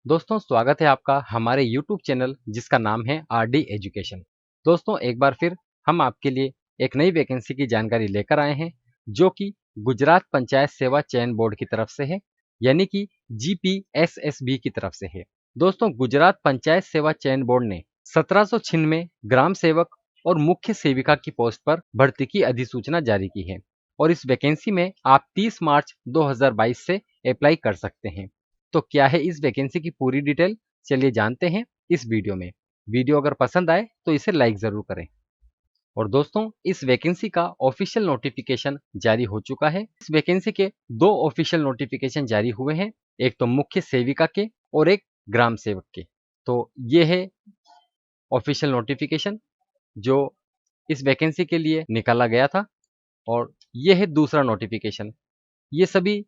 दोस्तों स्वागत है आपका हमारे YouTube चैनल जिसका नाम है आरडी एजुकेशन। दोस्तों एक बार फिर हम आपके लिए एक नई वैकेंसी की जानकारी लेकर आए हैं जो कि गुजरात पंचायत सेवा चयन बोर्ड की तरफ से है, यानी कि GPSSB की तरफ से है। दोस्तों गुजरात पंचायत सेवा चयन बोर्ड ने 1796 ग्राम सेवक और मुख्य सेविका की पोस्ट पर भर्ती की अधिसूचना जारी की है और इस वैकेंसी में आप 30 मार्च 2022 से अप्लाई कर सकते हैं। तो क्या है इस वैकेंसी की पूरी डिटेल, चलिए जानते हैं इस वीडियो में। वीडियो अगर पसंद आए तो इसे लाइक जरूर करें। और दोस्तों इस वैकेंसी का ऑफिशियल नोटिफिकेशन जारी हो चुका है। इस वैकेंसी के दो ऑफिशियल नोटिफिकेशन जारी हुए हैं, एक तो मुख्य सेविका के और एक ग्राम सेवक के। तो ये है ऑफिशियल नोटिफिकेशन जो इस वैकेंसी के लिए निकाला गया था, और ये है दूसरा नोटिफिकेशन। ये सभी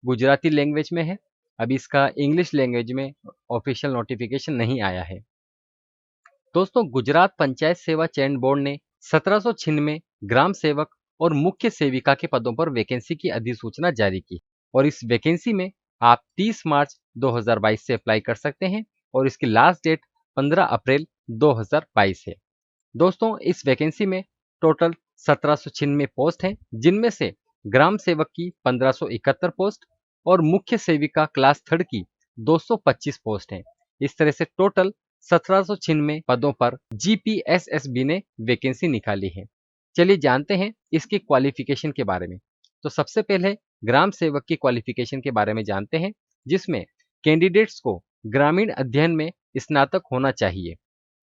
गुजराती लैंग्वेज में है, अभी इसका इंग्लिश लैंग्वेज में ऑफिशियल नोटिफिकेशन नहीं आया है। दोस्तों गुजरात पंचायत सेवा चयन बोर्ड ने 1796 ग्राम सेवक और मुख्य सेविका के पदों पर वैकेंसी की अधिसूचना जारी की और इस वैकेंसी में आप 30 मार्च 2022 से अप्लाई कर सकते हैं और इसकी लास्ट डेट 15 अप्रैल 2022 है। दोस्तों इस वैकेंसी में टोटल 1796 पोस्ट हैं, जिनमें से ग्राम सेवक की 1571 पोस्ट और मुख्य सेविका क्लास थर्ड की 225 पोस्ट हैं। इस तरह से टोटल 1796 पदों पर GPSSB ने वैकेंसी निकाली है। चलिए जानते हैं इसकी क्वालिफिकेशन के बारे में। तो सबसे पहले ग्राम सेवक की क्वालिफिकेशन के बारे में जानते हैं, जिसमें कैंडिडेट्स को ग्रामीण अध्ययन में स्नातक होना चाहिए,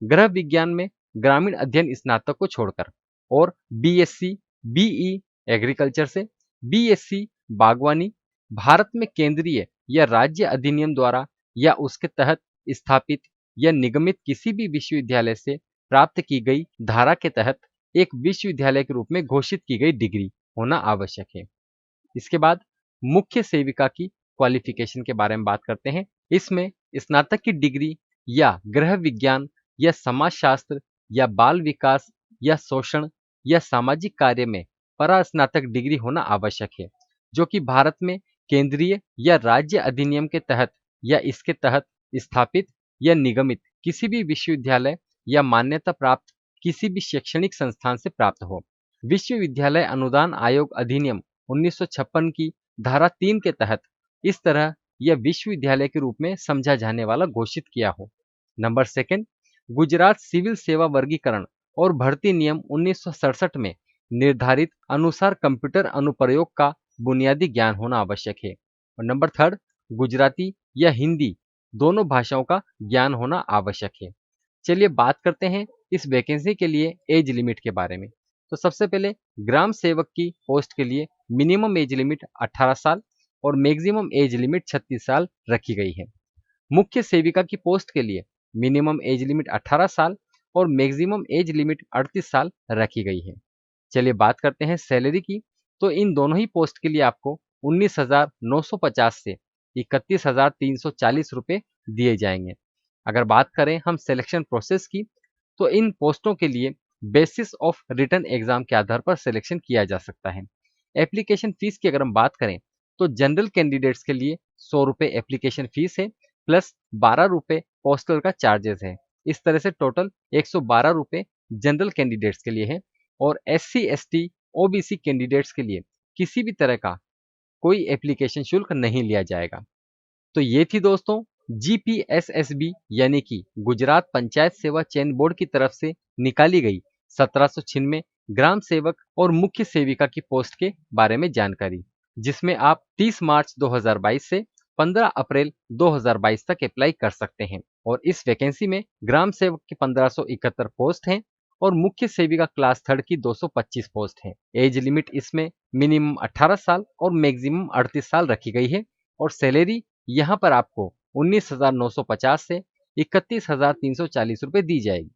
गृह विज्ञान में ग्रामीण अध्ययन स्नातक को छोड़कर, और BSc BE एग्रीकल्चर से, BSc बागवानी, भारत में केंद्रीय या राज्य अधिनियम द्वारा या उसके तहत स्थापित या निगमित किसी भी विश्वविद्यालय से प्राप्त की गई धारा के तहत एक विश्वविद्यालय के रूप में घोषित की गई डिग्री होना आवश्यक है। इसके बाद मुख्य सेविका की क्वालिफिकेशन के बारे में बात करते हैं। इसमें स्नातक की डिग्री या गृह विज्ञान या समाजशास्त्र या बाल विकास या शोषण या सामाजिक कार्य में परास्नातक डिग्री होना आवश्यक है, जो कि भारत में केंद्रीय या राज्य अधिनियम के तहत या इसके तहत स्थापित या निगमित किसी भी विश्वविद्यालय या मान्यता प्राप्त किसी भी शैक्षणिक संस्थान से प्राप्त हो। विश्वविद्यालय अनुदान आयोग अधिनियम 1956 की धारा 3 के तहत इस तरह यह विश्वविद्यालय के रूप में समझा जाने वाला घोषित किया हो। नंबर सेकंड, गुजरात सिविल सेवा वर्गीकरण और भर्ती नियम 1967 में निर्धारित अनुसार कंप्यूटर अनुप्रयोग का बुनियादी ज्ञान होना आवश्यक है। और नंबर थर्ड, गुजराती या हिंदी दोनों भाषाओं का ज्ञान होना आवश्यक है। चलिए बात करते हैं इस वैकेंसी के लिए एज लिमिट के बारे में। तो सबसे पहले ग्राम सेवक की पोस्ट के लिए मिनिमम एज लिमिट 18 साल और मैक्सिमम एज लिमिट 36 साल रखी गई है। मुख्य सेविका की पोस्ट के लिए मिनिमम एज लिमिट 18 साल और मैक्सिमम एज लिमिट 38 साल रखी गई है। चलिए बात करते हैं सैलरी की। तो इन दोनों ही पोस्ट के लिए आपको 19,950 से 31,340 रुपये दिए जाएंगे। अगर बात करें हम सिलेक्शन प्रोसेस की, तो इन पोस्टों के लिए बेसिस ऑफ रिटन एग्जाम के आधार पर सिलेक्शन किया जा सकता है। एप्लीकेशन फीस की अगर हम बात करें तो जनरल कैंडिडेट्स के लिए 100 रुपये एप्लीकेशन फीस है, प्लस 12 रुपये पोस्टल का चार्जेस है। इस तरह से टोटल 112 रुपये जनरल कैंडिडेट्स के लिए है, और SC ST OBC कैंडिडेट्स के लिए किसी भी तरह का कोई एप्लीकेशन शुल्क नहीं लिया जाएगा। तो ये थी दोस्तों GPSSB यानी कि गुजरात पंचायत सेवा चयन बोर्ड की तरफ से निकाली गई 1796 ग्राम सेवक और मुख्य सेविका की पोस्ट के बारे में जानकारी, जिसमें आप 30 मार्च 2022 से 15 अप्रैल 2022 तक अप्लाई कर सकते हैं। और इस वैकेंसी में ग्राम सेवक की 1571 पोस्ट हैं और मुख्य सेविका क्लास थर्ड की 225 पोस्ट हैं। एज लिमिट इसमें मिनिमम 18 साल और मैक्सिमम 38 साल रखी गई है, और सैलरी यहाँ पर आपको 19,950 से 31,340 रुपये दी जाएगी।